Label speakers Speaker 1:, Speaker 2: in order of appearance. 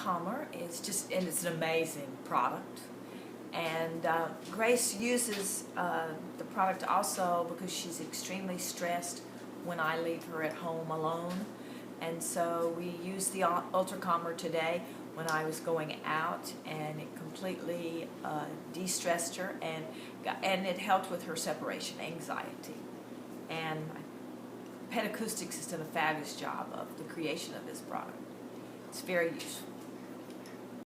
Speaker 1: Calmer is just, and it's an amazing product. And Grace uses the product also because she's extremely stressed when I leave her at home alone. And so we used the Ultra Calmer today when I was going out, and it completely de-stressed her, and it helped with her separation anxiety. And Acoustics has done a fabulous job of the creation of this product. It's very useful.